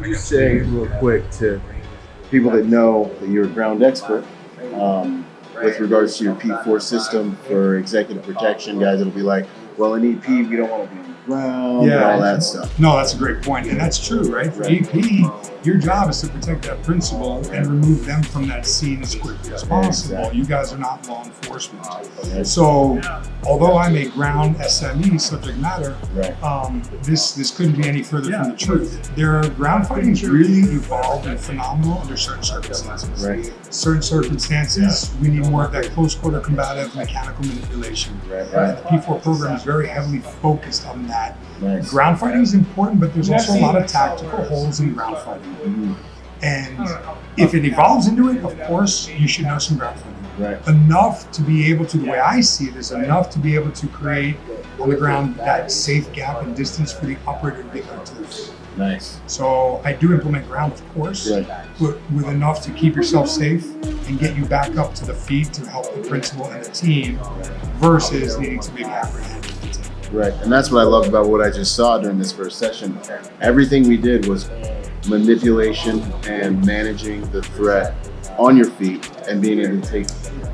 you say real quick to people that know that you're a ground expert with regards to your P4 system for executive protection? Guys that'll be like, well, in EP, we don't want to be on the ground and all that stuff. No, that's a great point. And that's true, right? For EP, your job is to protect that principal and remove them from that scene as quickly as possible. Exactly. You guys are not law enforcement. So, although I'm a ground SME, subject matter, this couldn't be any further from the truth. Ground fighting's really evolved and phenomenal under certain circumstances. Certain circumstances, we need more of that close quarter combative mechanical manipulation. The P4 program is very heavily focused on that. Ground fighting is important, but there's also a lot of tactical holes in ground fighting. And if it evolves into it, of course, you should know some ground fighting. Enough to be able to, the way I see it, is enough to be able to create on the ground that safe gap and distance for the operator to get out to the field. So I do implement ground, of course, but with enough to keep yourself safe and get you back up to the feet to help the principal and the team versus needing to maybe apprehend the team. And that's what I love about what I just saw during this first session. Everything we did was manipulation and managing the threat on your feet and being able to take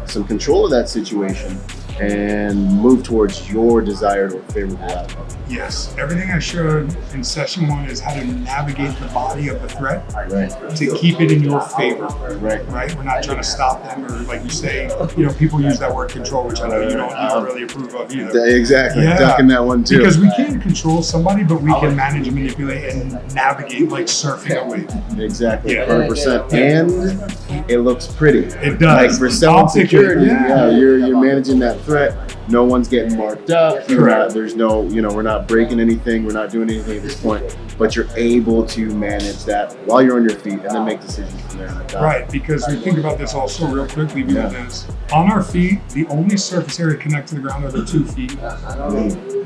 some control of that situation and move towards your desired or favorable outcome. Yes, everything I showed in session 1 is how to navigate the body of the threat to keep it in your favor. We're not trying to stop them, or like you say, people use that word control, which I know you don't really approve of either. Exactly, ducking that one too. Because we can't control somebody, but we can manage and manipulate and navigate like surfing a wave. Exactly, 100%. And it looks pretty. It does. Like for self-security, you're managing that threat. No one's getting marked up. There's no, we're not breaking anything. We're not doing anything at this point. But you're able to manage that while you're on your feet and then make decisions from there. Because we think about this also real quick. We do this. On our feet, the only surface area connected to the ground are the 2 feet.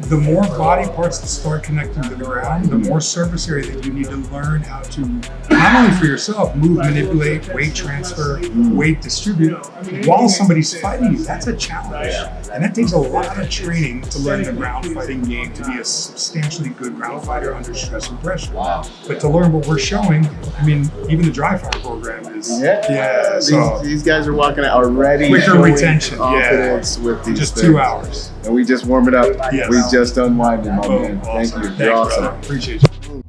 The more body parts that start connecting to the ground, the more surface area that you need to learn how to, not only for yourself, move, manipulate, weight transfer, weight distribute, while somebody's fighting you. That's a challenge. And that takes a lot of training to learn the ground fighting game to be a substantially good ground fighter under stress and pressure. But to learn what we're showing, even the dry fire program is, these guys are walking out already. Quicker retention, confidence with these just things. 2 hours. And we just warm it up. We just unwind them, my man. Awesome. Thank you. Thanks, You're awesome. brother. Appreciate you.